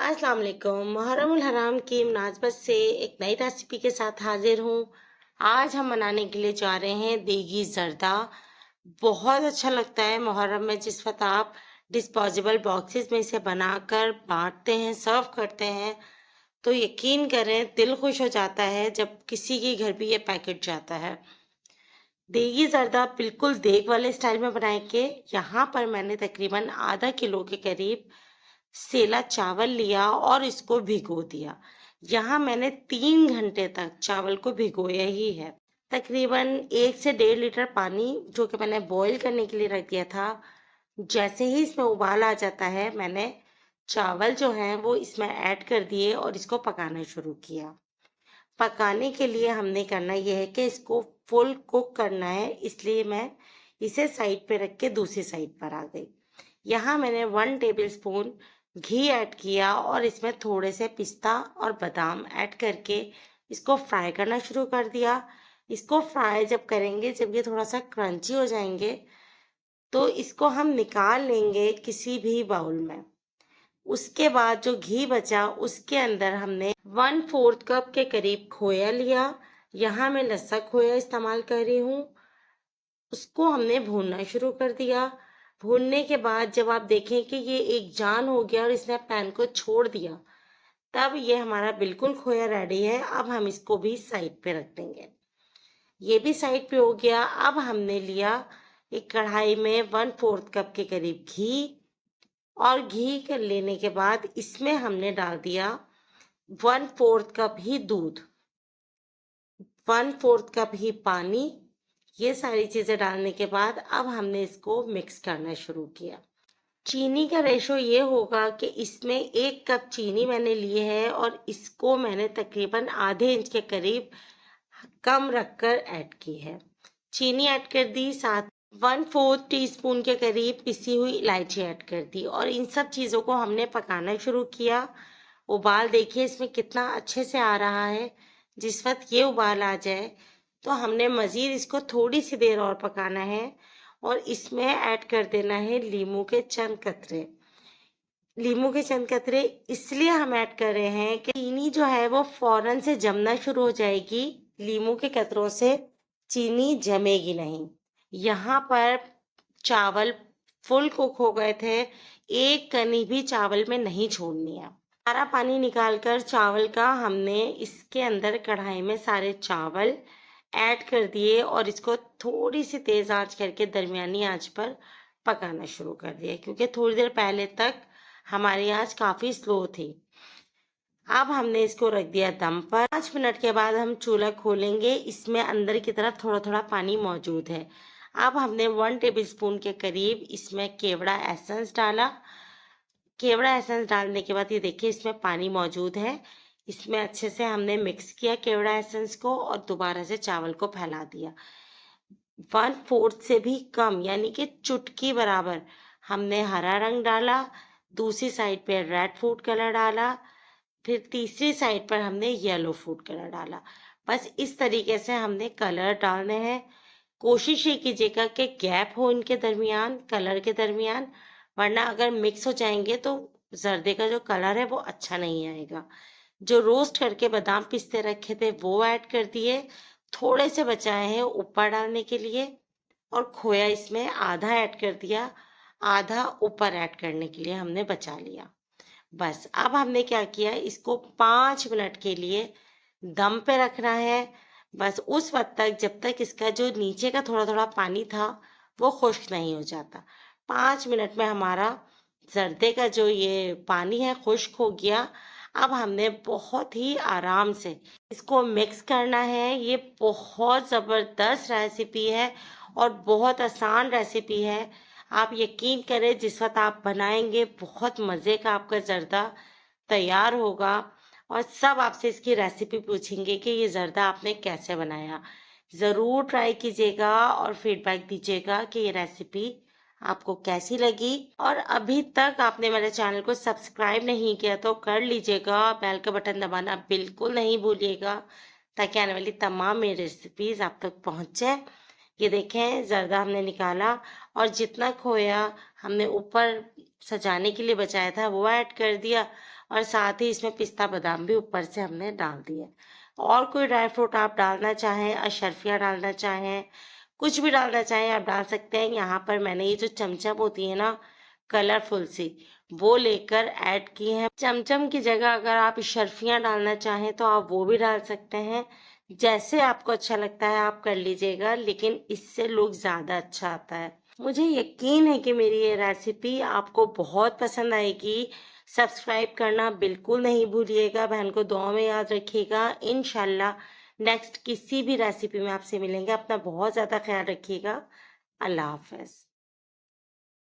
अस्सलाम वालेकुम। मुहर्रमुल हराम की मुनासबत से एक नई रेसिपी के साथ हाजिर हूँ। आज हम बनाने के लिए जा रहे हैं देगी ज़र्दा। बहुत अच्छा लगता है मुहर्रम में, जिस वक्त आप डिस्पोजेबल बॉक्सेस में इसे बनाकर बांटते हैं, सर्व करते हैं, तो यकीन करें दिल खुश हो जाता है जब किसी के घर भी ये पैकेट जाता है। देगी ज़र्दा बिल्कुल देग वाले स्टाइल में बनाएंगे। यहाँ पर मैंने तकरीबन आधा किलो के करीब सेला चावल लिया और इसको भिगो दिया। यहाँ मैंने 3 घंटे तक चावल को भिगोया ही है। तकरीबन 1 से 1.5 लीटर पानी जो कि मैंने बॉईल करने के लिए रख दिया था, जैसे ही इसमें उबाल आ जाता है मैंने चावल जो हैं वो इसमें ऐड कर दिए और इसको पकाना शुरू किया। पकाने के लिए हमने करना यह है कि इसको फुल कुक करना है, इसलिए मैं इसे साइड पे रख के दूसरी साइड पर आ गई। यहाँ मैंने 1 टेबल स्पून घी ऐड किया और इसमें थोड़े से पिस्ता और बादाम ऐड करके इसको फ्राई करना शुरू कर दिया। इसको फ्राई जब करेंगे, जब ये थोड़ा सा क्रंची हो जाएंगे, तो इसको हम निकाल लेंगे किसी भी बाउल में। उसके बाद जो घी बचा उसके अंदर हमने 1/4 कप के करीब खोया लिया। यहाँ मैं लस्सा खोया इस्तेमाल कर रही हूँ। उसको हमने भूनना शुरू कर दिया। भूनने के बाद जब आप देखें कि ये एक जान हो गया और इसने पैन को छोड़ दिया, तब ये हमारा बिल्कुल खोया रेडी है। अब हम इसको भी साइड पे रख देंगे। ये भी साइड पे हो गया। अब हमने लिया एक कढ़ाई में 1/4 कप के करीब घी, और घी कर लेने के बाद इसमें हमने डाल दिया 1/4 कप ही दूध, 1/4 कप ही पानी। ये सारी चीज़ें डालने के बाद अब हमने इसको मिक्स करना शुरू किया। चीनी का रेशो ये होगा कि इसमें 1 कप चीनी मैंने ली है और इसको मैंने तकरीबन आधे इंच के करीब कम रखकर ऐड की है। चीनी ऐड कर दी, साथ 1/4 टीस्पून के करीब पिसी हुई इलायची ऐड कर दी और इन सब चीज़ों को हमने पकाना शुरू किया। उबाल देखिए इसमें कितना अच्छे से आ रहा है। जिस वक्त ये उबाल आ जाए तो हमने मज़ीद इसको थोड़ी सी देर और पकाना है और इसमें ऐड कर देना है लीमू के चंद कतरे। लीमू के चंद कतरे इसलिए हम ऐड कर रहे हैं कि चीनी जो है वो फौरन से जमना शुरू हो जाएगी। लीमू के कतरों से चीनी जमेगी नहीं। यहाँ पर चावल फुल कुक हो गए थे, एक कनी भी चावल में नहीं छोड़नी है। सारा पानी निकालकर चावल का हमने इसके अंदर कढ़ाई में सारे चावल ऐड कर दिए और इसको थोड़ी सी तेज़ आंच करके दरमियानी आंच पर पकाना शुरू कर दिया, क्योंकि थोड़ी देर पहले तक हमारी आंच काफ़ी स्लो थी। अब हमने इसको रख दिया दम पर। 5 मिनट के बाद हम चूल्हा खोलेंगे। इसमें अंदर की तरफ थोड़ा थोड़ा पानी मौजूद है। अब हमने 1 टेबल स्पून के करीब इसमें केवड़ा एसेंस डाला। केवड़ा एसेंस डालने के बाद ये देखिए इसमें पानी मौजूद है। इसमें अच्छे से हमने मिक्स किया केवड़ा एसेंस को और दोबारा से चावल को फैला दिया। 1/4 से भी कम यानी कि चुटकी बराबर हमने हरा रंग डाला, दूसरी साइड पे रेड फूड कलर डाला, फिर तीसरी साइड पर हमने येलो फूड कलर डाला। बस इस तरीके से हमने कलर डालने हैं। कोशिश ये कीजिएगा कि गैप हो इनके दरमियान, कलर के दरमियान, वरना अगर मिक्स हो जाएंगे तो जर्दे का जो कलर है वो अच्छा नहीं आएगा। जो रोस्ट करके बादाम पिस्ते रखे थे वो ऐड कर दिए, थोड़े से बचाए हैं ऊपर डालने के लिए, और खोया इसमें आधा ऐड कर दिया, आधा ऊपर ऐड करने के लिए हमने बचा लिया। बस अब हमने क्या किया, इसको 5 मिनट के लिए दम पे रखना है। बस उस वक्त तक जब तक इसका जो नीचे का थोड़ा थोड़ा पानी था वो खुश्क नहीं हो जाता। 5 मिनट में हमारा जर्दे का जो ये पानी है खुश्क हो गया। अब हमने बहुत ही आराम से इसको मिक्स करना है। ये बहुत ज़बरदस्त रेसिपी है और बहुत आसान रेसिपी है। आप यकीन करें जिस वक्त आप बनाएंगे बहुत मज़े का आपका जर्दा तैयार होगा और सब आपसे इसकी रेसिपी पूछेंगे कि ये जर्दा आपने कैसे बनाया। ज़रूर ट्राई कीजिएगा और फीडबैक दीजिएगा कि ये रेसिपी आपको कैसी लगी। और अभी तक आपने मेरे चैनल को सब्सक्राइब नहीं किया तो कर लीजिएगा, बेल का बटन दबाना बिल्कुल नहीं भूलिएगा ताकि आने वाली तमाम मेरी रेसिपीज़ आप तक पहुँच जाए। ये देखें जर्दा हमने निकाला और जितना खोया हमने ऊपर सजाने के लिए बचाया था वो ऐड कर दिया, और साथ ही इसमें पिस्ता बादाम भी ऊपर से हमने डाल दिया। और कोई ड्राई फ्रूट आप डालना चाहें, अशर्फिया डालना चाहें, कुछ भी डालना चाहें आप डाल सकते हैं। यहाँ पर मैंने ये जो चमचम होती है ना कलरफुल सी, वो लेकर ऐड की है। चमचम की जगह अगर आप शर्फियाँ डालना चाहें तो आप वो भी डाल सकते हैं। जैसे आपको अच्छा लगता है आप कर लीजिएगा, लेकिन इससे लुक ज़्यादा अच्छा आता है। मुझे यकीन है कि मेरी ये रेसिपी आपको बहुत पसंद आएगी। सब्सक्राइब करना बिल्कुल नहीं भूलिएगा, बहन को दुआ में याद रखिएगा। इंशाल्लाह नेक्स्ट किसी भी रेसिपी में आपसे मिलेंगे। अपना बहुत ज़्यादा ख्याल रखिएगा। अल्लाह हाफ़िज़।